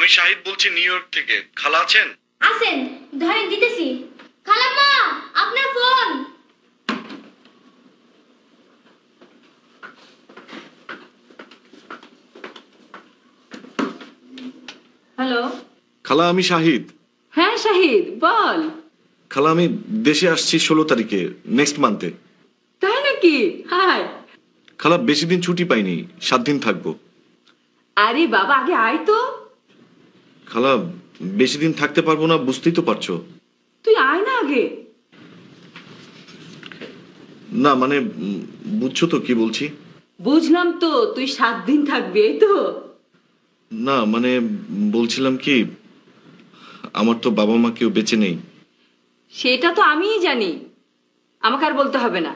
আমি শাহিদ বলছি new York থেকে। খালা আছেন? আছেন, ধরেন দিতেছি। খালাম্মা, আপনার ফোন। হ্যালো। খালা আমি শাহিদ। হ্যাঁ শাহিদ বল। খালা আমি দেশে আসছি 16 তারিখে, নেক্সট মান্থে। তাই নাকি? হাই। খালা বেশি দিন ছুটি পাইনি, 7 দিন থাকবো। আরে বাবা আগে আয় তো। খালা বেশি দিন থাকতে পারবো না, বুঝতেই তো পারছো। তুই আয় না আগে। না মানে বুঝছো তো কি বলছি? বুঝলাম তো, তুই 7 দিন থাকবি এই তো। না মানে বলছিলাম কি, আমার তো বাবা মা কেউ বেঁচে নেই। সেটা তো আমিই জানি, আমাকে আর বলতে হবে না।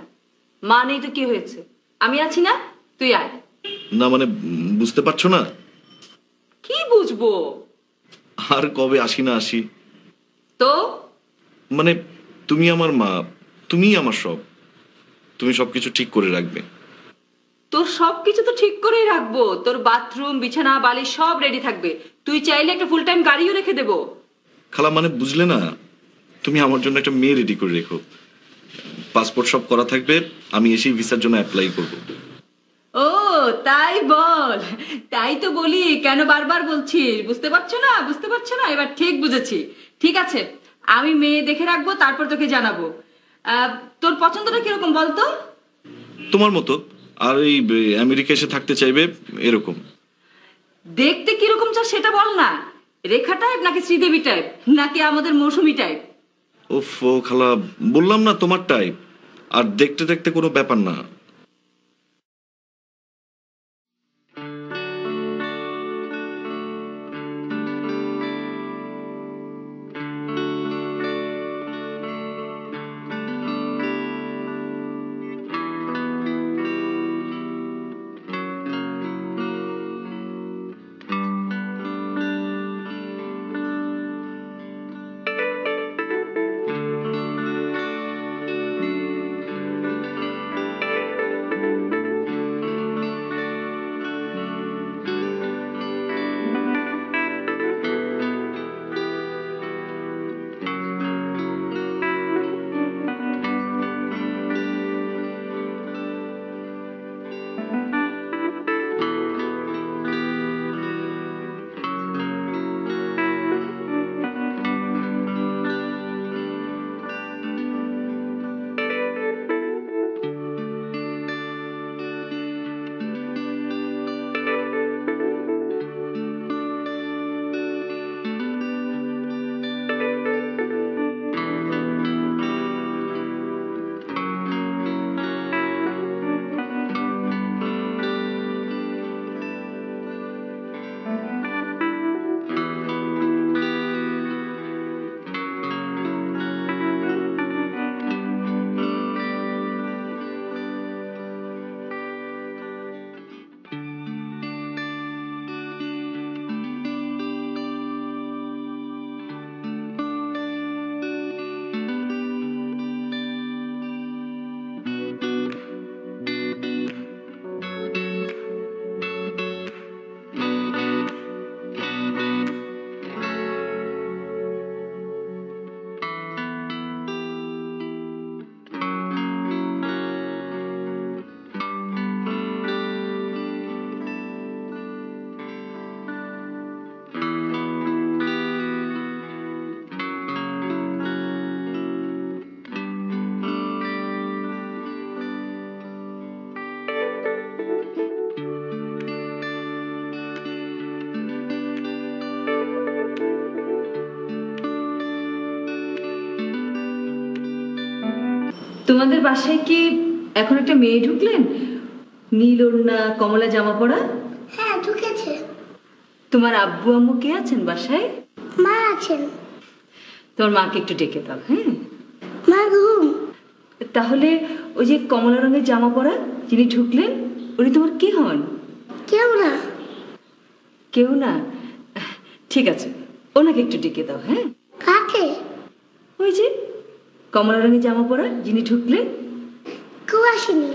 মা নেই তো কি হয়েছে, আমি আছি না, তুই আয়। না মানে বুঝতে পারছো না? কি বুঝবো? আর কবে আসি না আসি। তো মানে তুমি আমার মা, তুমিই আমার সব, তুমি সবকিছু ঠিক করে রাখবে। তোর সবকিছু তো ঠিক করেই রাখবো, তোর বাথরুম বিছানা বালিশ সব রেডি থাকবে। তুই চাইলে একটা ফুল টাইম গাড়িও রেখে দেবো। খালা মানে বুঝলে না, তুমি আমার জন্য একটা মেয়ে রেডি করে রেখো, পাসপোর্ট সব করা থাকবে, আমি এসেই ভিসার জন্য অ্যাপ্লাই করব। ও তাই বল, তাই তো বলি কেন বারবার বলছিস, বুঝতে পারছো না? বুঝতে পারছো না? এবার ঠিক বুঝেছি। ঠিক আছে, আমি মেয়ে দেখে রাখবো, তারপর তোকে জানাবো। তোর পছন্দটা কিরকম বলতো? তোমার মতো, আর এই আমেরিকা এসে থাকতে চাইবে এরকম। দেখতে কিরকম চাস সেটা বল না। রেখা টাইপ নাকি শ্রীদেবী টাইপ নাকি আমাদের মৌসুমী টাইপ? ওফ ও খালা, বললাম না তোমার টাইপ, আর দেখতে দেখতে কোনো ব্যাপার না। তোমাদের বাসায় কি এখন একটা মেয়ে ঢুকলেন, নীল ওড়না কমলা জামা পরা? হ্যাঁ ঢুকেছে। তোমার আব্বু আম্মু কে আছেন বাসায়? মা আছেন। তোমার মাকে একটু ডেকে দাও। হ্যাঁ মা ঘুম। তাহলে ওই যে কমলা রঙের জামা পরা যিনি ঢুকলেন, উনি তোমার কি হন? কেউ না। কেউ না? ঠিক আছে, ওনাকে একটু ডেকে দাও। হ্যাঁ কাকে? ওই যে কমলা রঙের জামা পরা যিনি ঢুকলেন। কেউ আসেনি।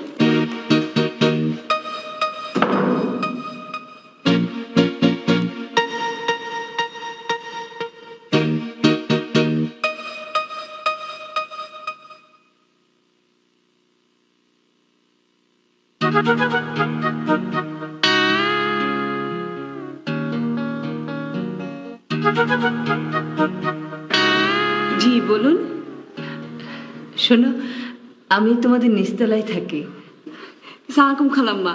জি বলুন। শোনো, আমি তোমাদের নিচতলায় থাকি। সালামালাইকুম খালাম্মা,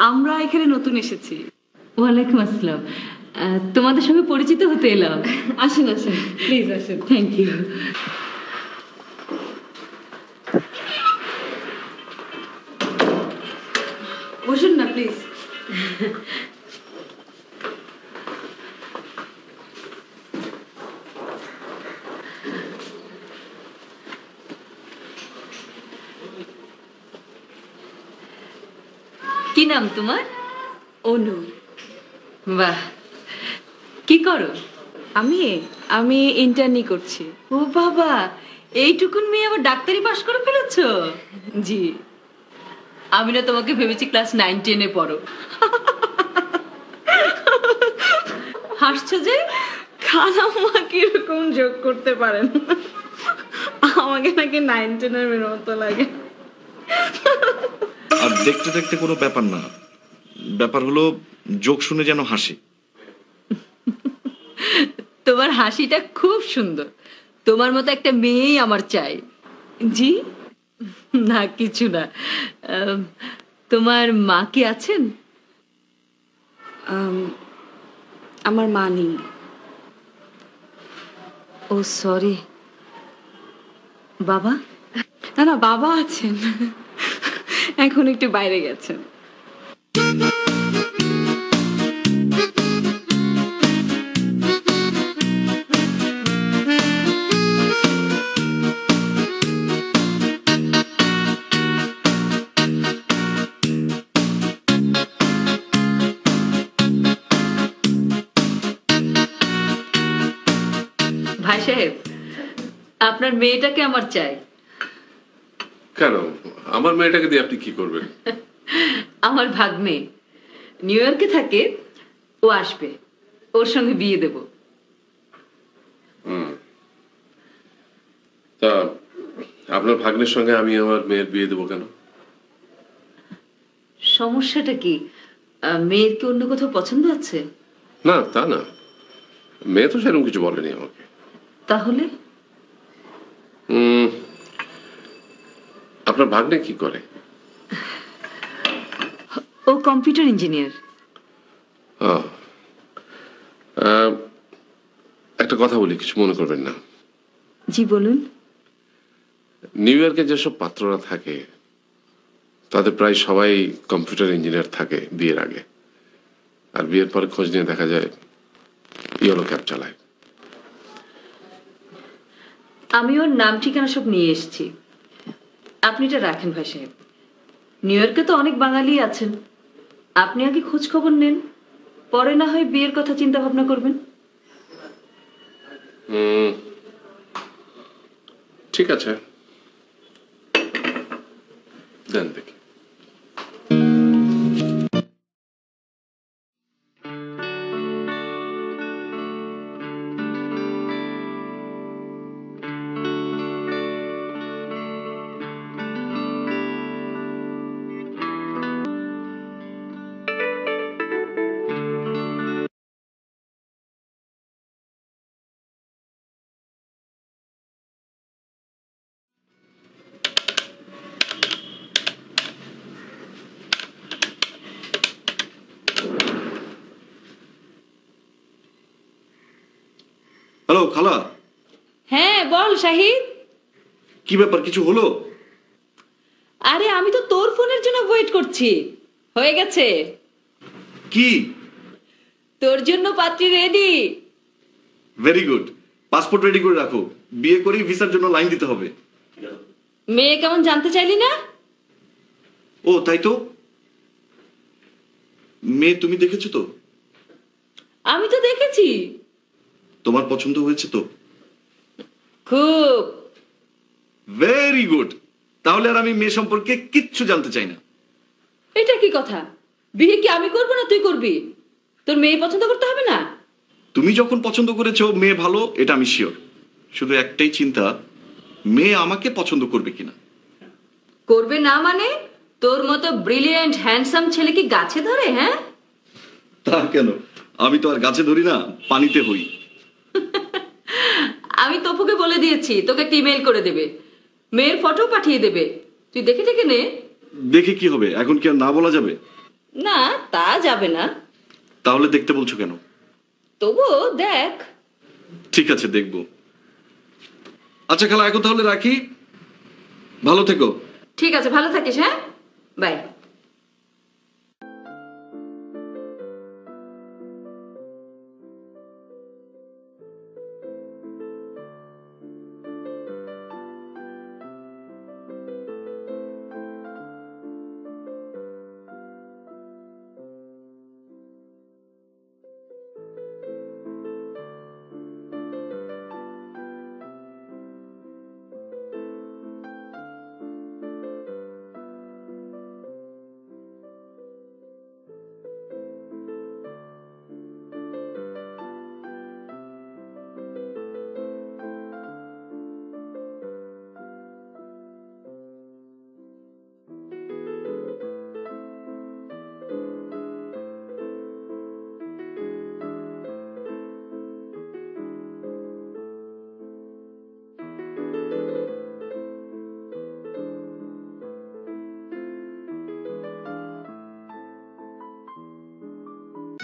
আমরা এখানে নতুন এসেছি। ওয়ালাইকুম আসসালাম। তোমাদের সঙ্গে পরিচিত হতে এলাম। আসুন আসুন, প্লিজ আসুন। Thank you. বসুন না প্লিজ। কি নাম তোমার? অনু। বাহ, কি করো? আমি আমি ইন্টার্নি করছি। ও বাবা, এইটুকুন মেয়ে আবার ডাক্তারি পাশ করে ফেলেছো? জি। আমি না তোমাকে ভেবেছি ক্লাস 9-10-এ পড়ো। হাসছো যে? খালাম্মা কিরকম যোগ করতে পারেন? আমাকে নাকি 9-10-এর মেয়ের মতো লাগে। আর দেখতে দেখতে কোনো ব্যাপার না, ব্যাপার হলো জোক শুনে যেন হাসি। তোমার হাসিটা খুব সুন্দর, তোমার মতো একটা মেয়েই আমার চাই। জি না, কিছু না। তোমার মা কি আছেন? আমার মা নেই। ও সরি। বাবা? না না, বাবা আছেন, এখন একটু বাইরে গেছেন। ভাই সাহেব, আপনার মেয়েটাকে আমার চাই। কেন, আমার মেয়েটাকে দিয়ে আপনি কি করবেন? আমার ভাগ্নে নিউ ইয়র্কে থাকে, ও আসবে, ওর সঙ্গে বিয়ে দেব। তা আপনার ভাগ্নের সঙ্গে আমি আমার মেয়ের বিয়ে দেবো কেন? সমস্যাটা কি? মেয়ের কি অন্য কোথাও পছন্দ আছে? না তা না, মেয়ে তো সেরকম কিছু বলেনি আমাকে। তাহলে আপনার ভাগ্নে কি করে? ও কম্পিউটার ইঞ্জিনিয়ার। একটা কথা বলি, কিছু মনে করবেন না। জি বলুন। নিউ ইয়র্কে যেসব পাত্ররা থাকে তাদের প্রায় সবাই কম্পিউটার ইঞ্জিনিয়ার থাকে বিয়ের আগে, আর বিয়ের পরে খোঁজ নিয়ে দেখা যায় ইয়েলো ক্যাব চালায়। আমি ওর নাম ঠিকানা সব নিয়ে এসেছি, আপনি এটা রাখেন ভাই সাহেব। নিউ ইয়র্কে তো অনেক বাঙালি আছেন, আপনি আগে খোঁজ খবর নেন, পরে না হয় বিয়ের কথা চিন্তা ভাবনা করবেন। ঠিক আছে, দেন দেখি। হ্যালো খালা। হ্যাঁ বল শাহিদ। কি ব্যাপার, কিছু হলো? আরে আমি তো তোর ফোনের জন্য ওয়েট করছি, হয়ে গেছে। কি? তোর জন্য পাত্রী ready. Very good, passport ready করে রাখো, বিয়ে করেই ভিসার জন্য লাইন দিতে হবে। মেয়ে কেমন জানতে চাইলি না? ও তাই তো, মেয়ে তুমি দেখেছো তো? আমি তো দেখেছি। তোমার পছন্দ হয়েছে তো? খুব। ভেরি গুড, তাহলে আর আমি মেয়ে সম্পর্কে কিচ্ছু জানতে চাই না। এটা কি কথা? বিয়ে কি আমি করবো না তুই করবি? তোর মেয়ে পছন্দ করতে হবে না? তুমি যখন পছন্দ করেছো মেয়ে ভালো, এটা আমি শিওর। শুধু একটাই চিন্তা, মেয়ে আমাকে পছন্দ করবে কিনা। করবে না মানে? তোর মতো ব্রিলিয়েন্ট হ্যান্ডসাম ছেলে কি গাছে ধরে? হ্যাঁ, তা কেন? আমি তো আর গাছে ধরি না, পানিতে হই। আমি তপুকে বলে দিয়েছি তোকে একটা ইমেল করে দেবে, মেয়ের ফটো পাঠিয়ে দেবে, তুই দেখে দেখে নে। দেখে কি হবে? এখন কি আর না বলা যাবে? না, তা যাবে না। তাহলে দেখতে বলছো কেন? তবুও দেখ। ঠিক আছে, দেখবো। আচ্ছা খালা, এখন তাহলে রাখি, ভালো থেকো। ঠিক আছে, ভালো থাকিস। হ্যাঁ, বাই।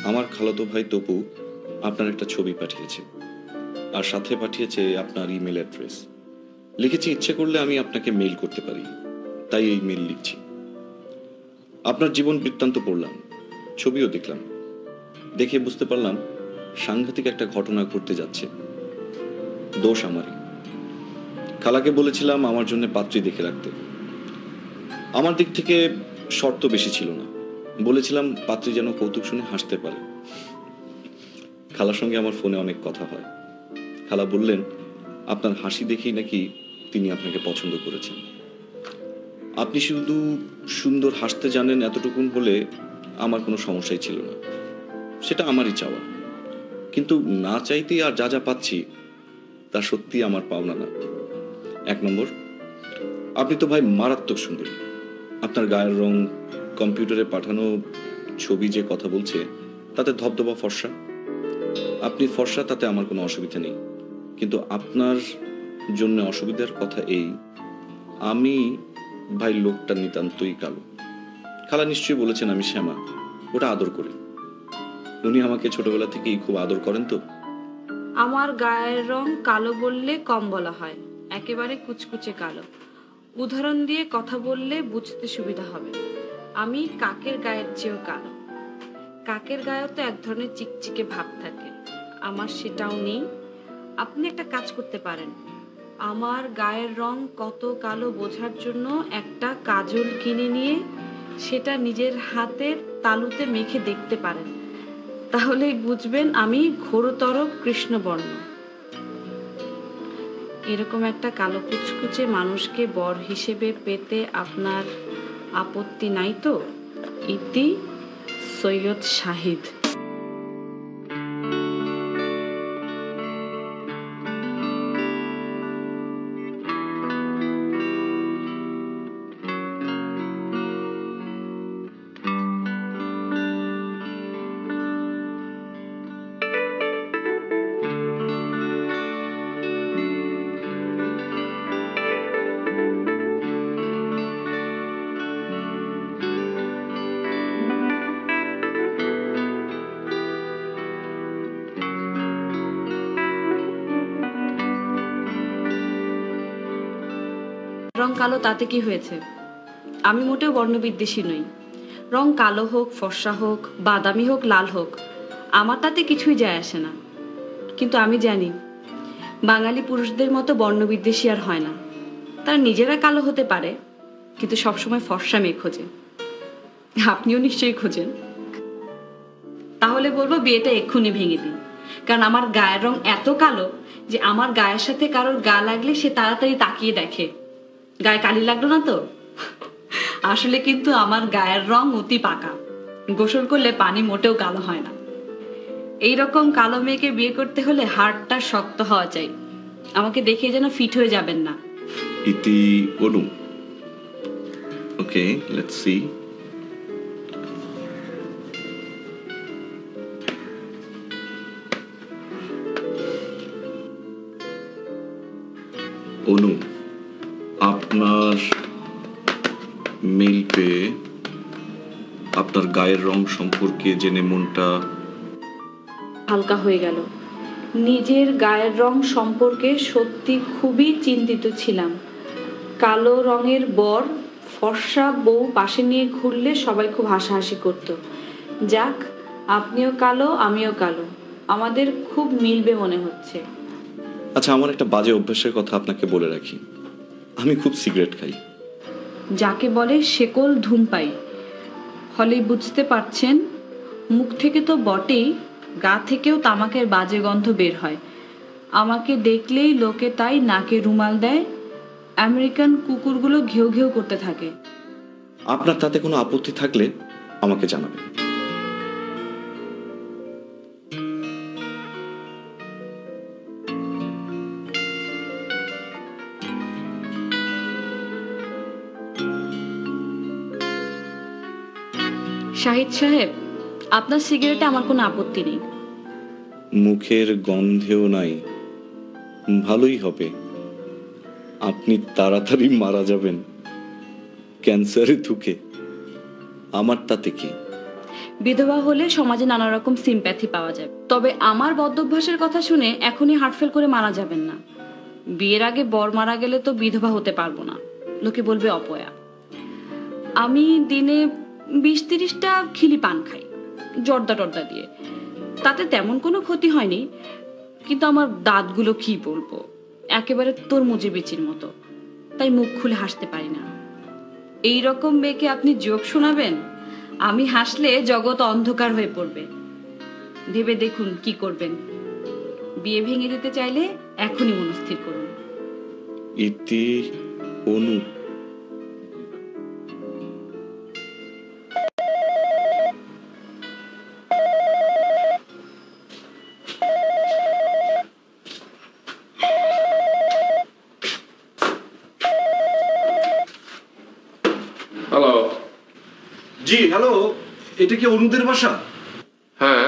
আমার খালাতো ভাই তপু আপনার একটা ছবি পাঠিয়েছে, আর সাথে পাঠিয়েছে আপনার ইমেল অ্যাড্রেস। লিখেছি ইচ্ছে করলে আমি আপনাকে মেইল করতে পারি, তাই এই মেইল লিখছি। আপনার জীবন বৃত্তান্ত পড়লাম, ছবিও দেখলাম, দেখে বুঝতে পারলাম সাংঘাতিক একটা ঘটনা ঘটতে যাচ্ছে। দোষ আমারই। খালাকে বলেছিলাম আমার জন্য পাত্রী দেখে রাখতে। আমার দিক থেকে শর্ত বেশি ছিল না, বলেছিলাম পাত্রী যেন কৌতুক শুনে হাসতে পারে। খালার সঙ্গে আমার ফোনে অনেক কথা হয়। খালা বললেন আপনার হাসি দেখেই নাকি তিনি আপনাকে পছন্দ করেছেন। আপনি শুধু সুন্দর হাসতে জানেন এতটুকুন হলে আমার কোনো সমস্যাই ছিল না, সেটা আমারই চাওয়া। কিন্তু না চাইতেই আর যা যা পাচ্ছি তা সত্যি আমার পাওনা না। 1 নম্বর, আপনি তো ভাই মারাত্মক সুন্দরী। আপনার গায়ের রং, কম্পিউটারে পাঠানো ছবি যে কথা বলছে তাতে ধবধবা ফর্সা। আপনি ফর্সা, তাতে আমার কোনো অসুবিধা নেই। কিন্তু আপনার জন্য অসুবিধার কথা এই, আমি ভাই লোকটা নিতান্তই কালো। খালা নিশ্চয়ই বলেছেন আমি শ্যামা, ওটা আদর করি। উনি আমাকে ছোটবেলা থেকেই খুব আদর করেন। তো আমার গায়ের রং কালো বললে কম বলা হয়, একেবারে কুচকুচে কালো। উদাহরণ দিয়ে কথা বললে বুঝতে সুবিধা হবে। আমি কাকের গায়ের চেয়েও কালো। কাকের গায়েও তো এক ধরনের চিকচিকে ভাব থাকে, আমার সেটাও নেই। আপনি একটা কাজ করতে পারেন, আমার গায়ের রং কত কালো বোঝার জন্য একটা কাজল কিনে নিয়ে সেটা নিজের হাতের তালুতে মেখে দেখতে পারেন, তাহলেই বুঝবেন আমি ঘোরতর কৃষ্ণবর্ণ। এরকম একটা কালো কুচকুচে মানুষকে বর হিসেবে পেতে আপনার আপত্তি নাই তো? ইতি সৈয়দ শাহিদ। রং কালো তাতে কি হয়েছে? আমি মোটেও বর্ণবিদ্বেষী নই। রং কালো হোক, ফর্সা হোক, বাদামি হোক, লাল হোক, আমার তাতে কিছুই যায় আসে না। কিন্তু আমি জানি বাঙালি পুরুষদের মতো বর্ণবিদ্বেষী আর হয় না। তারা নিজেরা কালো হতে পারে, কিন্তু সবসময় ফর্সা মেয়ে খোঁজে। আপনিও নিশ্চয়ই খোঁজেন। তাহলে বলবো বিয়েটা এক্ষুনি ভেঙে দিন, কারণ আমার গায়ের রং এত কালো যে আমার গায়ের সাথে কারোর গা লাগলে সে তাড়াতাড়ি তাকিয়ে দেখে গায়ে কালি লাগলো না তো। আসলে কিন্তু আমার গায়ের রং অতি পাকা, গোসল করলে পানি মোটেও কালো হয় না। এইরকম কালো মেয়েকে বিয়ে করতে হলে হাড়টা শক্ত হওয়া চাই। আমাকে দেখে যেন ফিট হয়ে যাবেন না। ইতি অনু, ওকে, লেটস সি। অনু, আপনার মেইল পেয়ে আপনার গায়ের রং সম্পর্কে জেনে মনটা হালকা হয়ে গেল। নিজের গায়ের রং সম্পর্কে সত্যি খুবই চিন্তিত ছিলাম। কালো রঙের বর ফর্সা বউ পাশে নিয়ে ঘুরলে সবাই খুব হাসাহাসি করত। যাক, আপনিও কালো আমিও কালো, আমাদের খুব মিলবে মনে হচ্ছে। আচ্ছা, আমার একটা বাজে অভ্যাসের কথা আপনাকে বলে রাখি, আমি খুব সিগারেট খাই। যাকে বলে শেকল ধূমপাই। হলেই বুঝতে পারছেন, মুখ থেকে তো বটেই, গা থেকেও তামাকের বাজে গন্ধ বের হয়। আমাকে দেখলেই লোকে তাই নাকে রুমাল দেয়। আমেরিকান কুকুরগুলো ঘেউ ঘেউ করতে থাকে। আপনার তাতে কোনো আপত্তি থাকলে আমাকে জানাবেন। শাহিদ সাহেব, আপনার সিগারেটে আমার কোনো আপত্তি নেই। মুখের গন্ধেও নাই, ভালোই হবে। আপনি তাড়াতাড়ি মারা যাবেন ক্যান্সারে ধুকে, আমার তাতে কি? বিধবা হলে সমাজে নানা রকম সিম্প্যাথি পাওয়া যায়, তবে আমার বদভ্যাসের কথা শুনে এখনই হার্টফেল করে মারা যাবেন না। বিয়ের আগে বর মারা গেলে তো বিধবা হতে পারবো না, লোকে বলবে অপয়া। আমি দিনে 20-30টা খিলি পান খাই জর্দা টর্দা দিয়ে, তাতে তেমন কোনো ক্ষতি হয়নি, কিন্তু আমার দাঁতগুলো কি বলবো, একেবারে তরমুজের বিচির মতো, তাই মুখ খুলে হাসতে পারি না। এই রকম মেয়েকে আপনি জোক শোনাবেন? আমি হাসলে জগৎ অন্ধকার হয়ে পড়বে। ভেবে দেখুন কি করবেন। বিয়ে ভেঙে দিতে চাইলে এখনই মনস্থির করুন। ইতি অনু। হ্যালো। জি হ্যালো, এটা কি অনুদের বাসা? হ্যাঁ,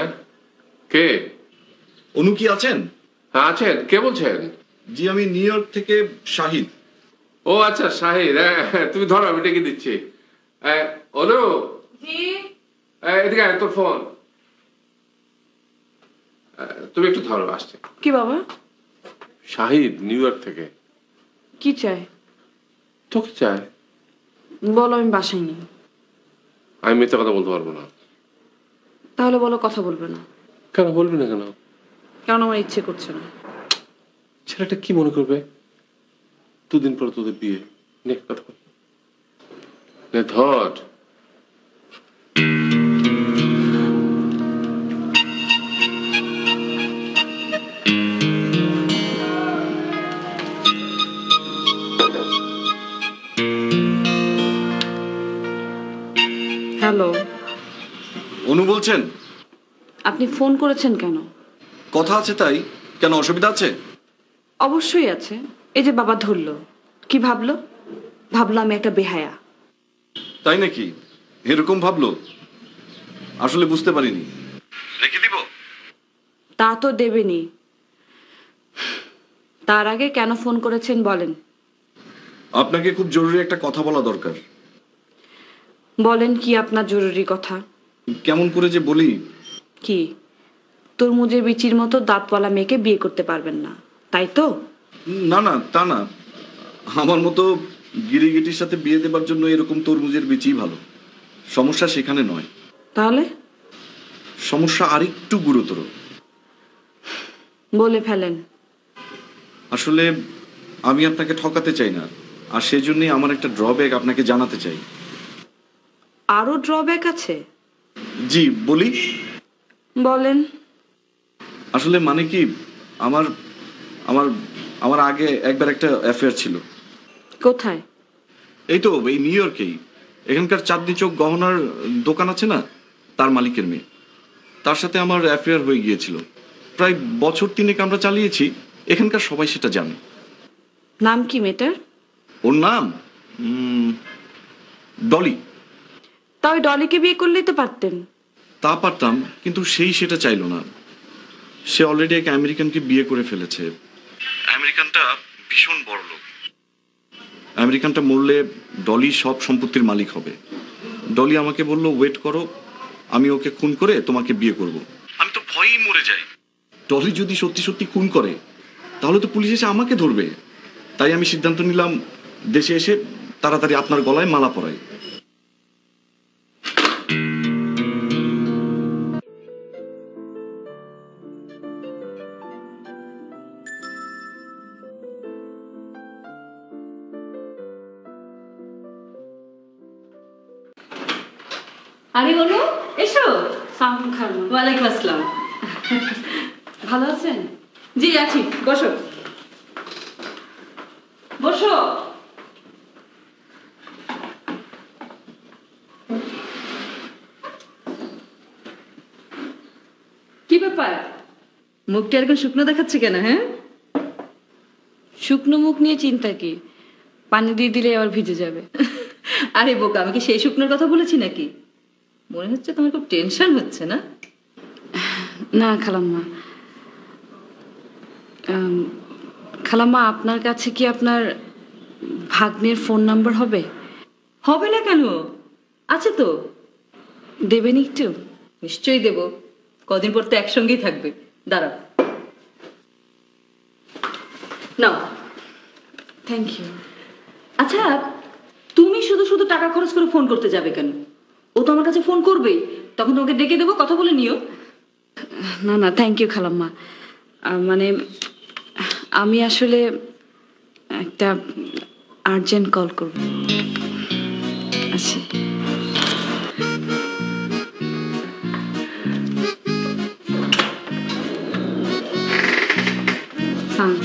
কে? অনু কি আছেন? হ্যাঁ আছেন, কে বলছেন? জি, আমি নিউ ইয়র্ক থেকে শাহিদ। ও আচ্ছা, শাহিদ। হ্যাঁ, তুমি ধরো, আমি ডেকে দিচ্ছি। অনু, এদিকে আয়, তোর ফোন। তুমি একটু ধরো, আসছে। কি বাবা? শাহিদ নিউ ইয়র্ক থেকে। কি চাই? তোকে চায়। বলো, আমি বাসায় নেই। আমি মিথ্যা কথা বলতে পারবো না। তাহলে বলো কথা বলবে না। কেন বলবি না? কেন? কারণ আমার ইচ্ছে করছে না। ছেলেটা কি মনে করবে? 2 দিন পর তোদের বিয়ে। নে কথা বল, নে ধর। হ্যালো, অনু বলছেন? আপনি ফোন করেছেন কেন? কথা আছে তাই। কেন, অসুবিধা আছে? অবশ্যই আছে। এই যে বাবা ধরলো, কি ভাবলো? ভাবলো আমি একটা বেহায়া। তাই নাকি? এরকম ভাবলো? আসলে বুঝতে পারিনি। রেখে দিব? তা তো দেবেনি। তার আগে কেন ফোন করেছেন বলেন। আপনাকে খুব জরুরি একটা কথা বলা দরকার। বলেন, কি আপনার জরুরি কথা? কেমন করে যে বলি। কি, তরমুজের বিচির মতো দাঁতওয়ালা মেয়েকে বিয়ে করতে পারবেন না, তাই তো? না না, তা না। আমার মতো গিরিগিটির সাথে বিয়ে দেবার জন্য এরকম তরমুজের বীজই ভালো। সমস্যা সেখানে নয়। তাহলে? সমস্যা আরেকটু গুরুতর। বলে ফেলেন। আসলে আমি আপনাকে ঠকাতে চাই না, আর সেজন্যই আমার একটা ড্রব্যাক আপনাকে জানাতে চাই। আরো ড্রব্যাক আছে? জি বলি। বলেন। আসলে মানে কি, আমার আমার আমার আগে একবার একটা অ্যাফেয়ার ছিল। কোথায়? এই তো এই নিউ ইয়র্কেই। এখানকার চাঁদনি চোখ গহনার দোকান আছে না, তার মালিকের মেয়ে। তার সাথে আমার অ্যাফেয়ার হয়ে গিয়েছিল। প্রায় বছর 3 আমরা চালিয়েছি। এখানকার সবাই সেটা জানে। নাম কি মেয়েটার? ওর নাম ডলি। তবে ডলিকে বিয়ে করলেই তো পারতেন। তা পারতাম, কিন্তু সেটা চাইলো না। সে অলরেডি এক আমেরিকানকে বিয়ে করে ফেলেছে। আমেরিকানটা ভীষণ বড় লোক। আমেরিকানটা মরলে ডলি সব সম্পত্তির মালিক হবে। ডলি আমাকে বলল, ওয়েট করো, আমি ওকে খুন করে তোমাকে বিয়ে করব। আমি তো ভয়েই মরে যাই। ডলি যদি সত্যি সত্যি খুন করে তাহলে তো পুলিশ এসে আমাকে ধরবে। তাই আমি সিদ্ধান্ত নিলাম দেশে এসে তাড়াতাড়ি আপনার গলায় মালা পরাই। আরে বলো, এসো। সালাম খালাম্মা। ওয়ালাইকুম আসসালাম। ভালো আছেন? জি আছি, বসো বসো। কি ব্যাপার, মুখটা এরকম শুকনো দেখাচ্ছে কেন? হ্যাঁ, শুকনো মুখ নিয়ে চিন্তা কি, পানি দিয়ে দিলে আবার ভিজে যাবে। আরে বোকা, আমি কি সেই শুকনোর কথা বলেছি নাকি? মনে হচ্ছে তোমার খুব টেনশন হচ্ছে না? না খালাম্মা। খালাম্মা, আপনার কাছে কি আপনার ভাগ্নের ফোন নাম্বার হবে? হবে না কেন, আছে তো। দেবেন একটু? নিশ্চয়ই দেব, কদিন পর তো একসঙ্গেই থাকবে। দাঁড়াও, নাও। Thank you. আচ্ছা, তুমি শুধু শুধু টাকা খরচ করে ফোন করতে যাবে কেন? ও তো আমার কাছে ফোন করবেই, তখন তোমাকে ডেকে দেবো, কথা বলে নিও। না না, থ্যাংক ইউ খালাম্মা। মানে আমি আসলে একটা আর্জেন্ট কল করব। আচ্ছা। হ্যাঁ।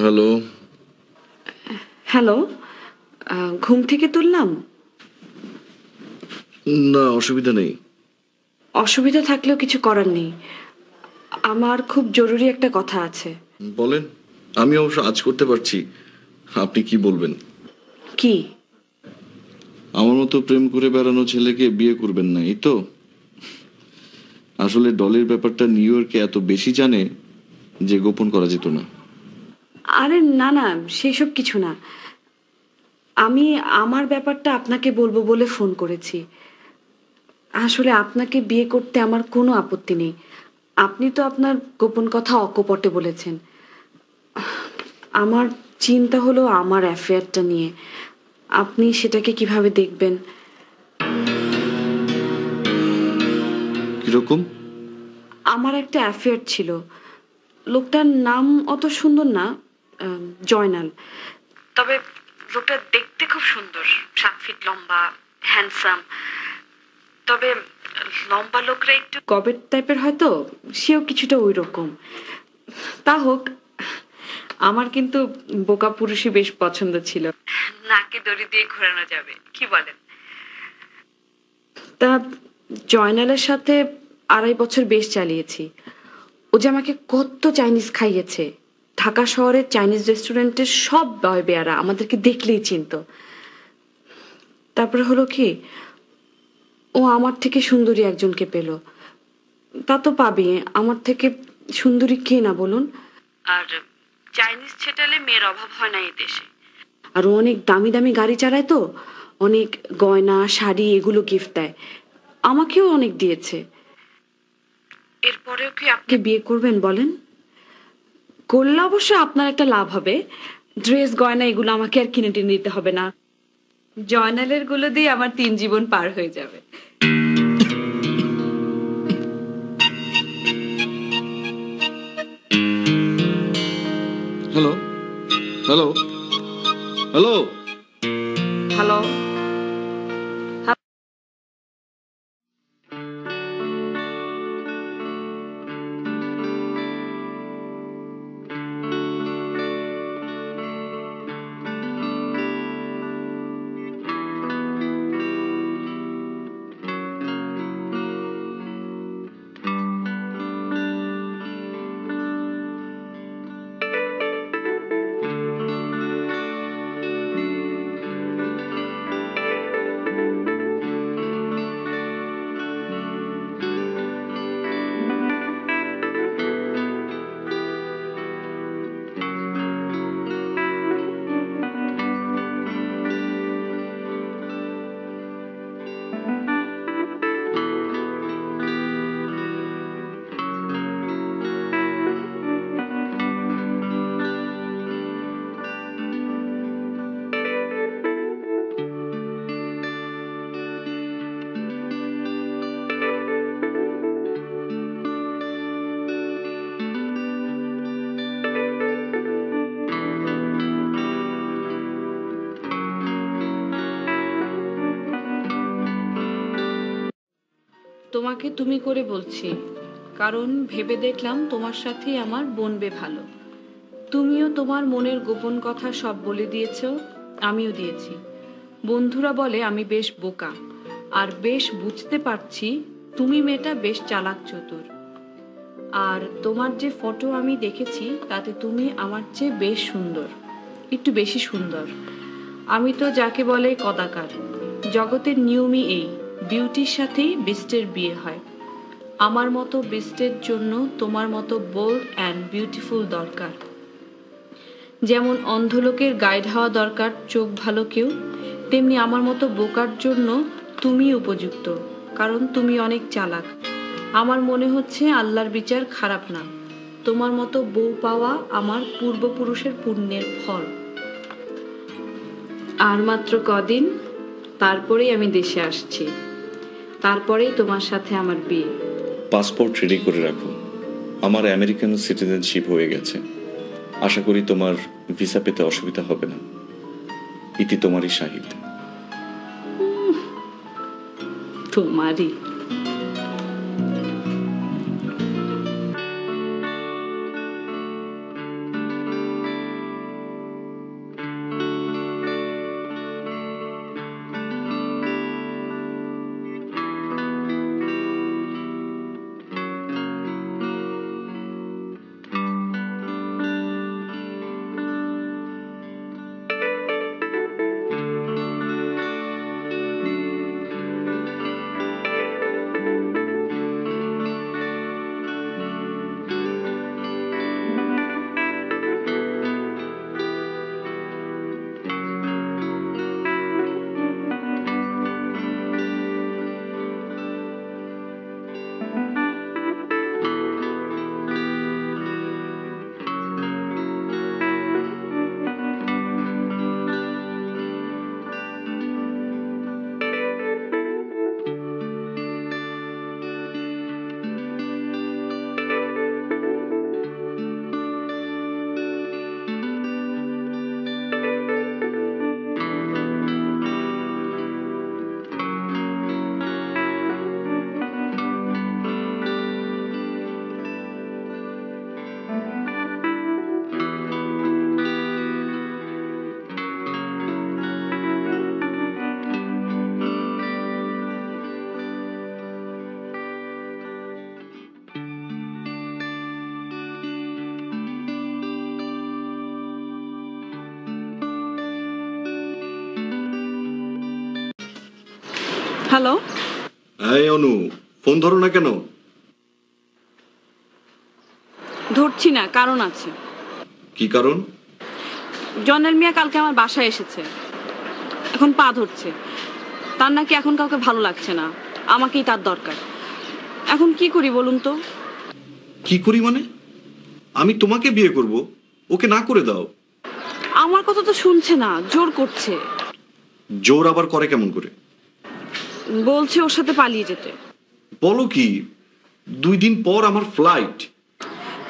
হ্যালো। হ্যালো, ঘুম থেকে তুললাম? না, অসুবিধা নেই। অসুবিধা থাকলেও কিছু করার নেই, আমার খুব জরুরি একটা কথা আছে। বলেন, আমি অবশ্য আজ করতে পারছি। আপনি কি বলবেন? কি? আমার মতো প্রেম করে বেড়ানো ছেলেকে বিয়ে করবেন না, এই তো? আসলে ডলের ব্যাপারটা নিউ ইয়র্কে এত বেশি জানে যে গোপন করা যেত না। আরে না না, সেসব কিছু না। আমি আমার ব্যাপারটা আপনাকে বলবো বলে ফোন করেছি। আসলে আপনাকে বিয়ে করতে আমার কোনো আপত্তি নেই। আপনি তো আপনার গোপন কথা অকপটে বলেছেন। আমার চিন্তা হলো আমার অ্যাফেয়ারটা নিয়ে। আপনি সেটাকে কিভাবে দেখবেন? কিরকম? আমার একটা অ্যাফেয়ার ছিল। লোকটার নাম অত সুন্দর না, জয়নাল। তবে লোকটা দেখতে খুব সুন্দর, 7 ফিট লম্বা, হ্যান্ডসাম। তবে লম্বা লোকরা একটু গবেট টাইপের হয়তো, সেও কিছুটা ওই রকম। তা হোক, আমার কিন্তু বোকা পুরুষই বেশ পছন্দ ছিল, নাকে দড়ি দিয়ে ঘোরানো যাবে, কি বলেন? তা জয়নালের সাথে 2.5 বছর বেশ চালিয়েছি। ও যে আমাকে কত চাইনিজ খাইয়েছে। ঢাকা শহরের চাইনিজ রেস্টুরেন্টের সব বয় বেয়ারা আমাদেরকে দেখলেই চিনতো। তারপরে হলো কি, ও আমার থেকে সুন্দরী একজনকে পেল। তা তো পাবি, আমার থেকে সুন্দরী কে না বলুন? আর চাইনিজ ছেটালে মেয়ের অভাব হয় না এই দেশে। আর ও অনেক দামি দামি গাড়ি চালায়, তো অনেক গয়না শাড়ি এগুলো গিফট দেয়। আমাকেও অনেক দিয়েছে। এরপরেও কি আপনি বিয়ে করবেন বলেন? করলে অবশ্য আপনার একটা লাভ হবে, ড্রেস গয়না এগুলো আমাকে আর কিনে টিনে দিতে হবে না। জয়নালের গুলো দিয়ে আমার 3 জীবন পার হয়ে যাবে। Hello hello hello hello. তোমাকে তুমি করে বলছি, কারণ ভেবে দেখলাম তোমার সাথেই আমার বনবে ভালো। তুমিও তোমার মনের গোপন কথা সব বলে দিয়েছো, আমিও দিয়েছি। বন্ধুরা বলে আমি বেশ বোকা, আর বেশ বুঝতে পারছি তুমি মেয়েটা বেশ চালাক চতুর। আর তোমার যে ফটো আমি দেখেছি তাতে তুমি আমার চেয়ে বেশ সুন্দর, একটু বেশি সুন্দর। আমি তো যাকে বলে কদাকার। জগতের নিয়মই এই, বিউটির সাথেই বিস্টের বিয়ে হয়। আমার মতো বিস্টের জন্য তোমার মতো বোল্ড অ্যান্ড বিউটিফুল দরকার। যেমন অন্ধলোকের গাইড হওয়া দরকার চোখ ভালো কেউ, তেমনি আমার মতো বোকার জন্য তুমি উপযুক্ত, কারণ তুমি অনেক চালাক। আমার মনে হচ্ছে আল্লাহর বিচার খারাপ না। তোমার মতো বউ পাওয়া আমার পূর্বপুরুষের পুণ্যের ফল। আর মাত্র কদিন, তারপরেই আমি দেশে আসছি, তারপরেই তোমার সাথে আমার বিয়ে। পাসপোর্ট রেডি করে রাখো, আমার আমেরিকান সিটিজেনশিপ হয়ে গেছে। আশা করি তোমার ভিসা পেতে অসুবিধা হবে না। ইতি তোমারই শাহিদ। তোমারই। হ্যালো। এই অনু, ফোন ধরো না কেন? ধরছি না, কারণ আছে। কি কারণ? জনেল মিয়া কালকে আমার বাসায় এসেছে, এখন পা ধরছে। তার নাকি এখন কাউকে ভালো লাগছে না, আমাকেই তার দরকার। এখন কি করি বলুন তো? কি করি মানে? আমি তোমাকে বিয়ে করব, ওকে না করে দাও। আমার কথা তো শুনছে না, জোর করছে। জোর আবার করে কেমন করে? বলছে ওর সাথে পালিয়ে যেতে। বলো কি? 2 দিন পর আমার ফ্লাইট।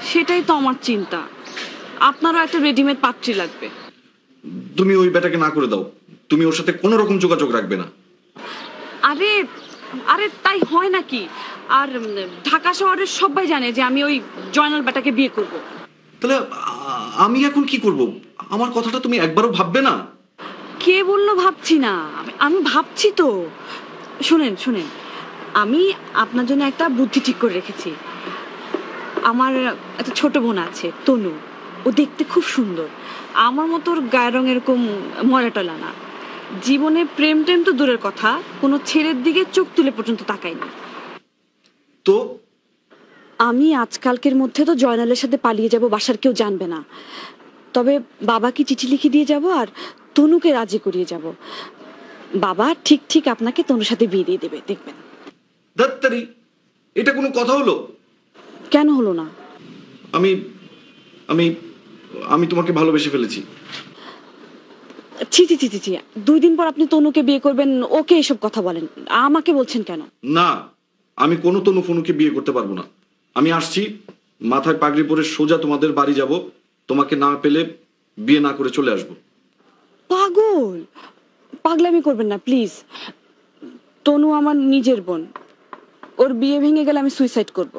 সেটাই তো আমার চিন্তা। আপনারও একটা রেডিমেড পাত্রী লাগবে। তুমি ওই বেটাকে না করে দাও। তুমি ওর সাথে কোনো রকম যোগাযোগ রাখবে না। আরে আরে তাই হয় নাকি? আর ঢাকা শহরের সবাই জানে যে আমি ওই জয়নাল বেটাকে বিয়ে করব। তাহলে আমি এখন কি করব? আমার কথাটা তুমি একবারও ভাববে না? কে বললো ভাবছি না? আমি ভাবছি তো। শুনেন শুনেন, আমি আপনার জন্য একটা বুদ্ধি ঠিক করে রেখেছি। আমার একটা ছোট বোন আছে, তনু। ও দেখতে খুব সুন্দর, আমার মতো ওর গায়ের রং এরকম মরাটলা না। জীবনে প্রেম টেম তো দূরের কথা, কোনো ছেলের দিকে চোখ তুলে পর্যন্ত তাকায়নি। তো আমি আজকালকের মধ্যে তো জয়নালের সাথে পালিয়ে যাব, বাসার কেউ জানবে না। তবে বাবাকে চিঠি লিখে দিয়ে যাব আর তনুকে রাজি করিয়ে যাব। বাবা ঠিক ঠিক আপনাকে তনুর সাথে বিয়ে দিয়ে দেবে, দেখবেন। দাত্তারি, এটা কোনো কথা হলো? কেন হলো না? আমি আমি আমি তোমাকে ভালোবেসে ফেলেছি। ছি ছি ছি ছি, 2 দিন পর আপনি তনুকে বিয়ে করবেন, ওকে এসব কথা বলেন, আমাকে বলছেন কেন? না, আমি কোনো তনু ফনুকে বিয়ে করতে পারবো না। আমি আসছি, মাথায় পাগড়ি পরে সোজা তোমাদের বাড়ি যাব। তোমাকে না পেলে বিয়ে না করে চলে আসবো। পাগল, পাগলামি করবেন না প্লিজ। তনু আমার নিজের বোন, ওর বিয়ে ভেঙে গেলে আমি সুইসাইড করব।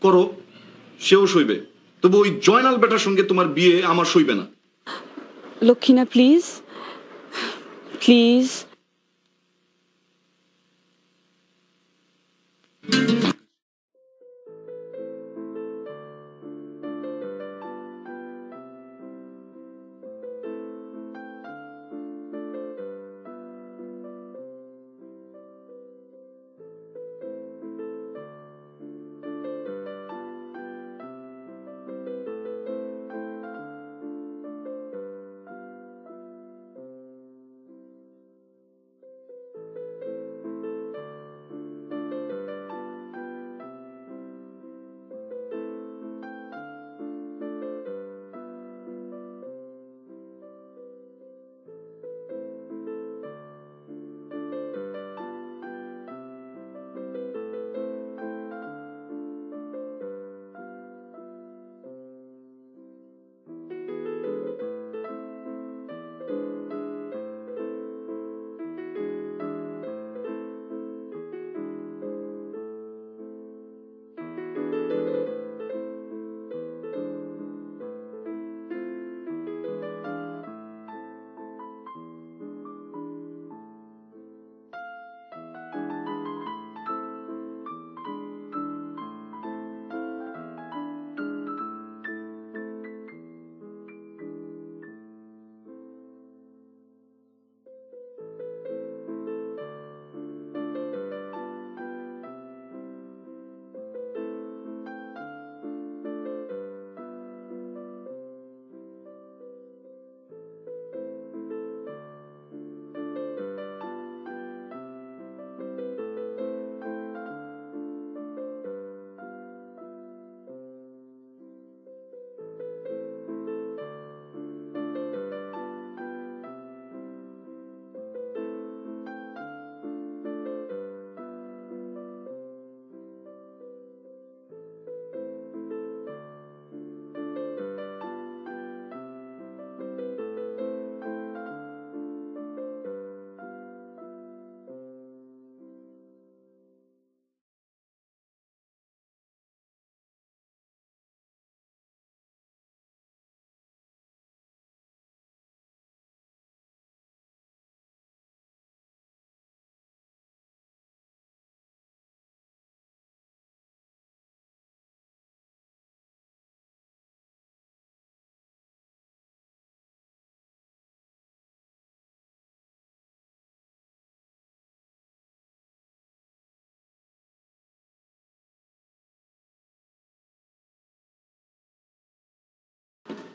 করো, সেও সইবে, তবে ওই জয়নাল বেটার সঙ্গে তোমার বিয়ে আমার সইবে না। লক্ষ্মীনা প্লিজ, প্লিজ।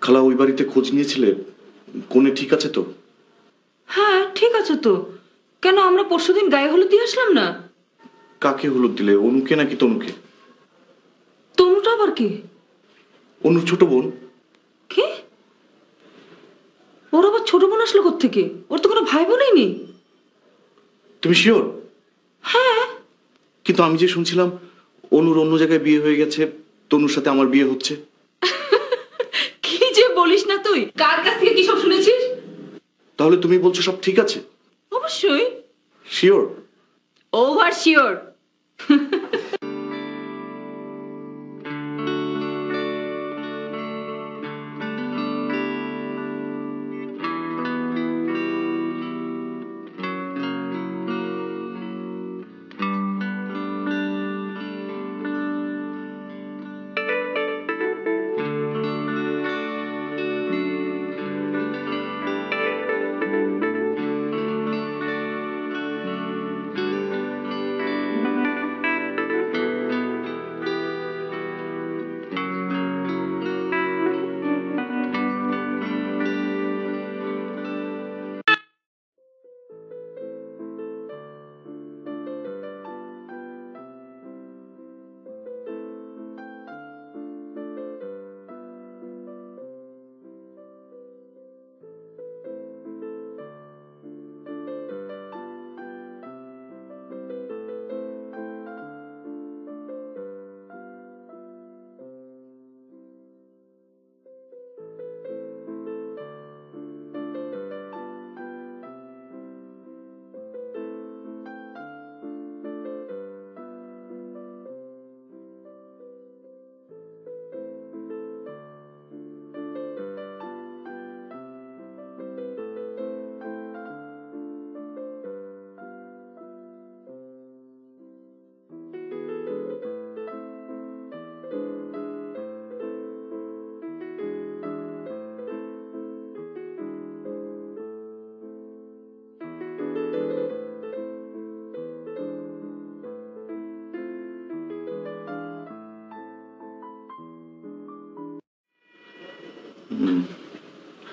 খালা, ওই বাড়িতে খোঁজ নিয়েছিলে? কোনে ঠিক আছে তো? হ্যাঁ ঠিক আছে তো। কেন, আমরা পরশুদিন গায়ে হলুদ দিয়ে আসলাম না? কাকে হলুদ দিলে, অনুকে নাকি তনুকে? তনুটা আবার কি? অনুর ছোট বোন। কি? ওর আবার ছোট বোন আসলো কোত্থেকে? ওর তো কোনো ভাই বোনই নেই। তুমি শিওর? হ্যাঁ। কিন্তু আমি যে শুনছিলাম অনুর অন্য জায়গায় বিয়ে হয়ে গেছে, তনুর সাথে আমার বিয়ে হচ্ছে। কি যে বলিস না তুই, কার কাছ থেকে কি সব শুনেছিস? তাহলে তুমি বলছো সব ঠিক আছে? অবশ্যই। শিওর? Over sure.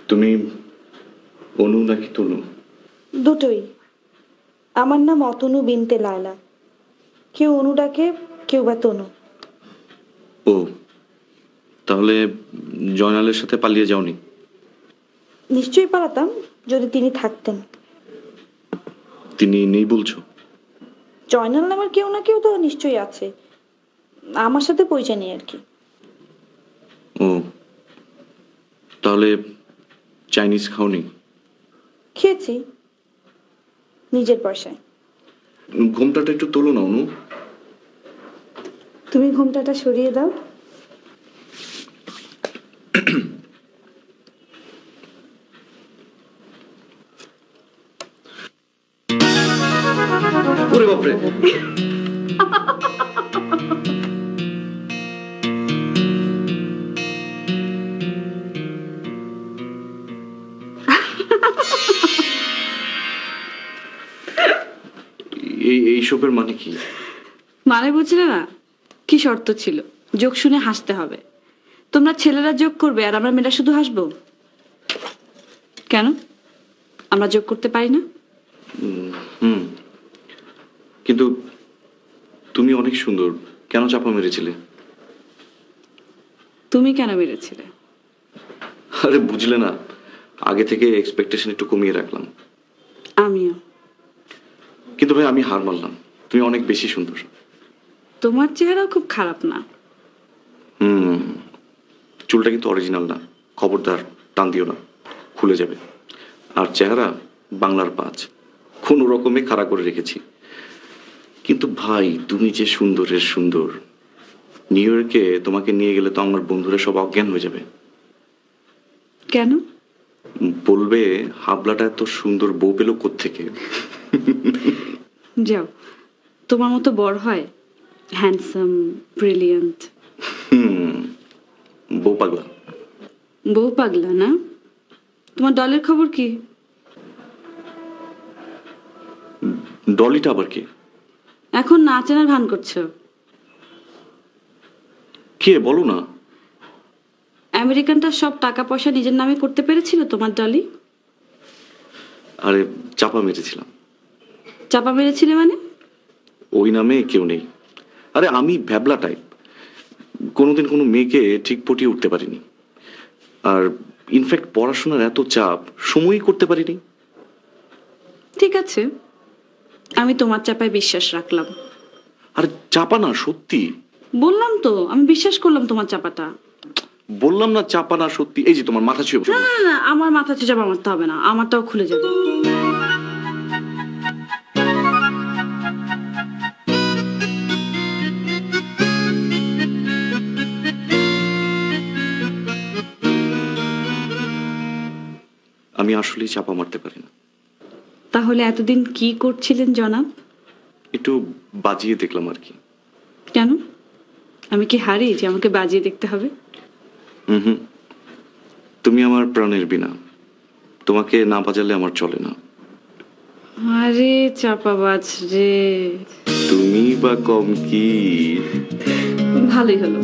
তুমি অনু নাকি তনু? দুটোই। আমার নাম অতনু বিনতে লায়লা। কেউ অনু ডাকে, কেউ বা তনু। ও, তাহলে জয়নালের সাথে পালিয়ে যাওনি? নিশ্চয়ই পালাতাম যদি তিনি থাকতেন। তিনি নেই বলছো? জয়নাল নামের কেউ না কেউ তো নিশ্চয়ই আছে, আমার সাথে পরিচয় নেই আর কি। ও, তাহলে চাইনিজ খাওনি? খেয়েছি, নিজের পয়সায়। ঘোমটাটা একটু তোলো না অনু। তুমি ঘোমটাটা সরিয়ে দাও। ওরে বাপরে! এইসবের মানে কি? মানে বুঝলে না? কি শর্ত ছিল? যোগ শুনে হাসতে হবে। তোমরা ছেলেরা যোগ করবে আর আমরা মেয়েরা শুধু হাসবো কেন? আমরা যোগ করতে পারি না? কিন্তু তুমি অনেক সুন্দর, কেন চাপা মেরেছিলে? তুমি কেন মেরেছিলে? আরে বুঝলে না, আগে থেকে এক্সপেকটেশন একটু কমিয়ে রাখলাম। আমিও। কিন্তু ভাই আমি হার মানলাম, তুমি অনেক বেশি সুন্দর। তোমার চেহারাও খুব খারাপ না। চুলটা কিন্তু অরিজিনাল না, খবরদার টান দিও না, খুলে যাবে। আর চেহারা বাংলার 5, কোনো রকমে খাড়া করে রেখেছি। কিন্তু ভাই তুমি যে সুন্দরের সুন্দর, নিউ ইয়র্কে তোমাকে নিয়ে গেলে তো আমার বন্ধুরা সব অজ্ঞান হয়ে যাবে। কেন? বলবে হাবলাটা এত সুন্দর বউ পেল কোত্থেকে। যাও, তোমার মতো বড় হয়, হ্যান্ডসাম, ব্রিলিয়ান্ট। বউ পাগলা। বউ পাগলা না? তোমার দলের খবর কি? ডলিটা আবার কি? এখন না চেনার ভান করছো। কে বলো না? আমেরিকানটা সব টাকা পয়সা নিজের নামে করতে পেরেছিল তোমার ডলি? আরে চাপা মেরেছিলাম। চাপা মেরেছিলে মানে? ওই নামে কেউ নেই। আরে আমি ভ্যাবলা টাইপ, কোনোদিন কোনো মেয়েকে ঠিক পটিয়ে উঠতে পারিনি। আর ইনফ্যাক্ট পড়াশোনার এত চাপ, সময়ই করতে পারিনি। ঠিক আছে, আমি তোমার চাপায় বিশ্বাস রাখলাম। আর চাপা না, সত্যি বললাম তো, আমি বিশ্বাস করলাম তোমার চাপাটা। বললাম না চাপা না, সত্যি। এই যে তোমার মাথা ছুঁয়ে বসো। না না না, আমার মাথা চাপা মারতে হবে না, আমারটাও খুলে যাবে। আমি আসলেই চাপা মারতে পারি না। তাহলে এতদিন কি করছিলেন জনাব? একটু বাজিয়ে দেখলাম আর কি। কেন? আমি কি হারি যে আমাকে বাজিয়ে দেখতে হবে? তুমি আমার প্রাণের বিনা, তোমাকে না বাজালে আমার চলে না। আরে চাপাবাজ রে! তুমি বা কম কি? ভালোই হলো,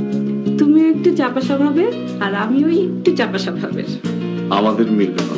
তুমিও একটু চাপা স্বভাবের আর আমিও একটু চাপা স্বভাবের। আমাদের মিলবে না।